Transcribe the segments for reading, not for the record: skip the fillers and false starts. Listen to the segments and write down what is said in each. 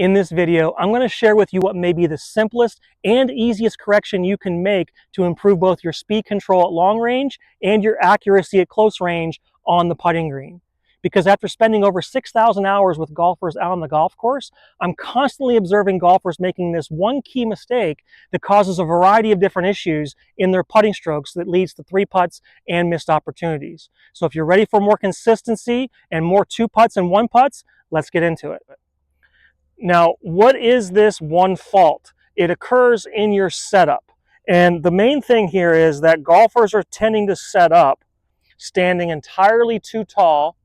In this video, I'm going to share with you what may be the simplest and easiest correction you can make to improve both your speed control at long range and your accuracy at close range on the putting green. Because after spending over 6,000 hours with golfers out on the golf course, I'm constantly observing golfers making this one key mistake that causes a variety of different issues in their putting strokes that leads to 3 putts and missed opportunities. So if you're ready for more consistency and more 2 putts and 1 putts, let's get into it. Now, what is this one fault? It occurs in your setup. And the main thing here is that golfers are tending to set up standing entirely too tall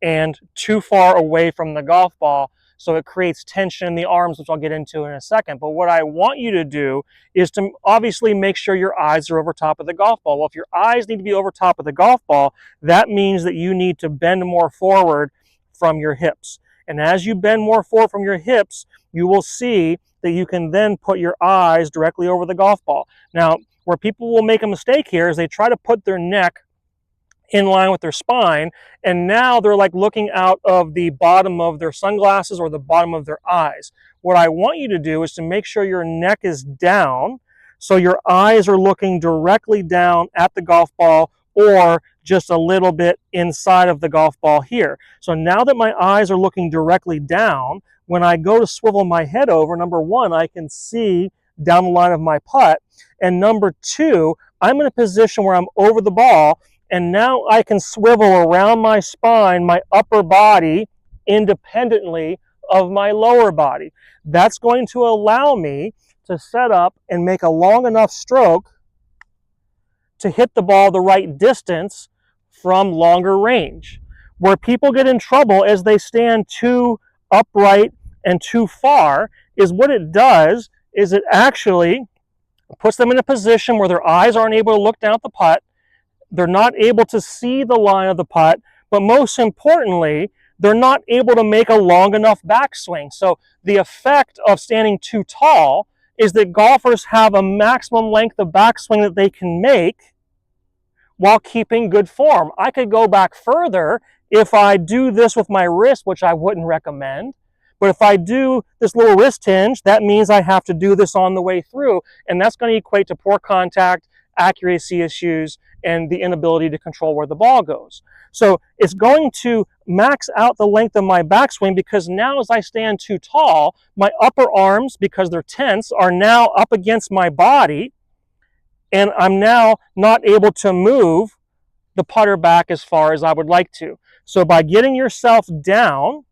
and too far away from the golf ball, so it creates tension in the arms, which I'll get into in a second. But what I want you to do is to obviously make sure your eyes are over top of the golf ball. Well, if your eyes need to be over top of the golf ball, that means that you need to bend more forward from your hips. And as you bend more forward from your hips, you will see that you can then put your eyes directly over the golf ball. Now, where people will make a mistake here is they try to put their neck in line with their spine, and now they're like looking out of the bottom of their sunglasses or the bottom of their eyes. What I want you to do is to make sure your neck is down, so your eyes are looking directly down at the golf ball or just a little bit inside of the golf ball here. So now that my eyes are looking directly down, when I go to swivel my head over, number one, I can see down the line of my putt, and number two, I'm in a position where I'm over the ball, and now I can swivel around my spine, my upper body, independently of my lower body. That's going to allow me to set up and make a long enough stroke to hit the ball the right distance from longer range. Where people get in trouble as they stand too upright and too far is what it does is it actually puts them in a position where their eyes aren't able to look down at the putt. They're not able to see the line of the putt, but most importantly, they're not able to make a long enough backswing. So the effect of standing too tall is that golfers have a maximum length of backswing that they can make while keeping good form. I could go back further if I do this with my wrist, which I wouldn't recommend. But if I do this little wrist hinge, that means I have to do this on the way through, and that's going to equate to poor contact, accuracy issues, and the inability to control where the ball goes. So it's going to max out the length of my backswing, because now as I stand too tall, my upper arms, because they're tense, are now up against my body, and I'm now not able to move the putter back as far as I would like to. So by getting yourself down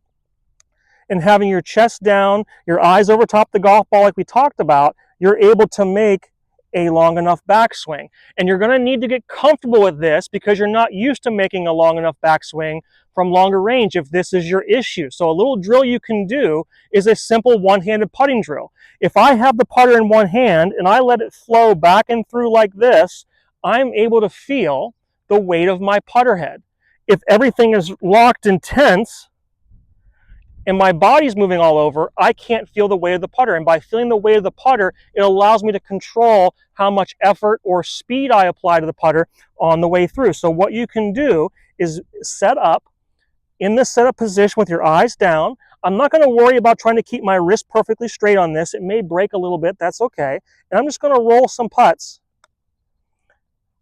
and having your chest down, your eyes over top the golf ball like we talked about, you're able to make a long enough backswing. And you're going to need to get comfortable with this because you're not used to making a long enough backswing from longer range if this is your issue. So a little drill you can do is a simple one-handed putting drill. If I have the putter in one hand and I let it flow back and through like this, I'm able to feel the weight of my putter head. If everything is locked and tense, and my body's moving all over, I can't feel the weight of the putter. And by feeling the weight of the putter, it allows me to control how much effort or speed I apply to the putter on the way through. So what you can do is set up in this setup position with your eyes down. I'm not going to worry about trying to keep my wrist perfectly straight on this. It may break a little bit, that's okay. And I'm just going to roll some putts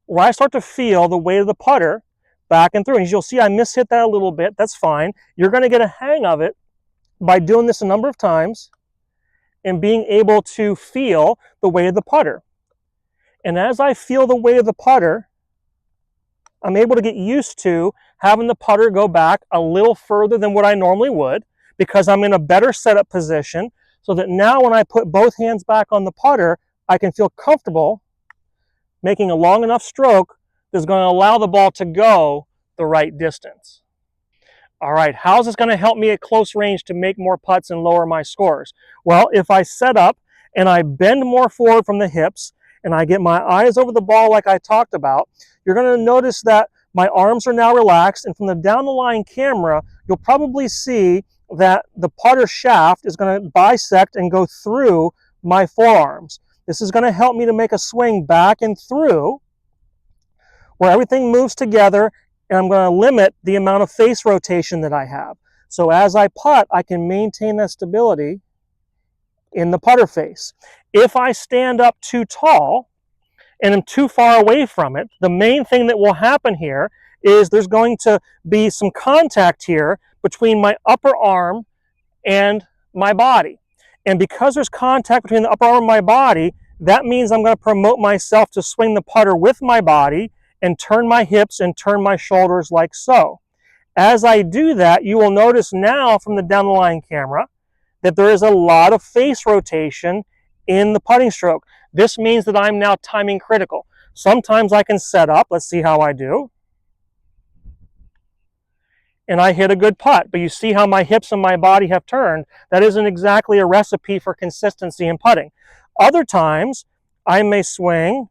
where I start to feel the weight of the putter back and through. And you'll see I mishit that a little bit, that's fine. You're going to get a hang of it by doing this a number of times and being able to feel the weight of the putter. And as I feel the weight of the putter, I'm able to get used to having the putter go back a little further than what I normally would, because I'm in a better setup position, so that now when I put both hands back on the putter, I can feel comfortable making a long enough stroke that's going to allow the ball to go the right distance. All right, how's this going to help me at close range to make more putts and lower my scores? Well, if I set up and I bend more forward from the hips and I get my eyes over the ball like I talked about, you're going to notice that my arms are now relaxed, and from the down the line camera, you'll probably see that the putter shaft is going to bisect and go through my forearms. This is going to help me to make a swing back and through where everything moves together, and I'm going to limit the amount of face rotation that I have. So as I putt, I can maintain that stability in the putter face. If I stand up too tall and am too far away from it, the main thing that will happen here is there's going to be some contact here between my upper arm and my body. And because there's contact between the upper arm and my body, that means I'm going to promote myself to swing the putter with my body and turn my hips and turn my shoulders like so. As I do that, you will notice now from the down the line camera that there is a lot of face rotation in the putting stroke. This means that I'm now timing critical. Sometimes I can set up, let's see how I do, and I hit a good putt, but you see how my hips and my body have turned. That isn't exactly a recipe for consistency in putting. Other times, I may swing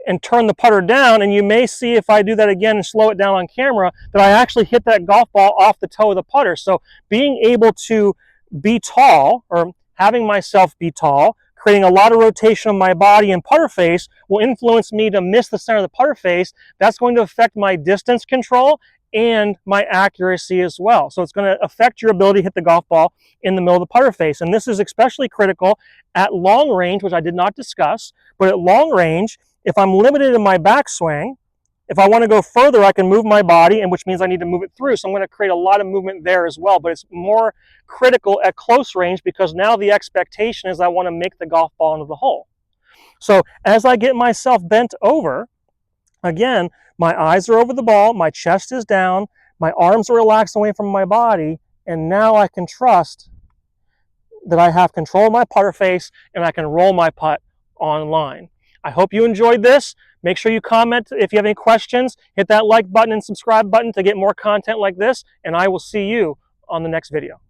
and turn the putter down, and you may see if I do that again and slow it down on camera, that I actually hit that golf ball off the toe of the putter. So being able to be tall, or having myself be tall, creating a lot of rotation of my body and putter face will influence me to miss the center of the putter face. That's going to affect my distance control and my accuracy as well. So it's going to affect your ability to hit the golf ball in the middle of the putter face. And this is especially critical at long range, which I did not discuss, but at long range, if I'm limited in my backswing, if I want to go further, I can move my body, and which means I need to move it through. So I'm going to create a lot of movement there as well, but it's more critical at close range because now the expectation is I want to make the golf ball into the hole. So as I get myself bent over, again, my eyes are over the ball, my chest is down, my arms are relaxed away from my body, and now I can trust that I have control of my putter face and I can roll my putt on line. I hope you enjoyed this. Make sure you comment if you have any questions. Hit that like button and subscribe button to get more content like this, and I will see you on the next video.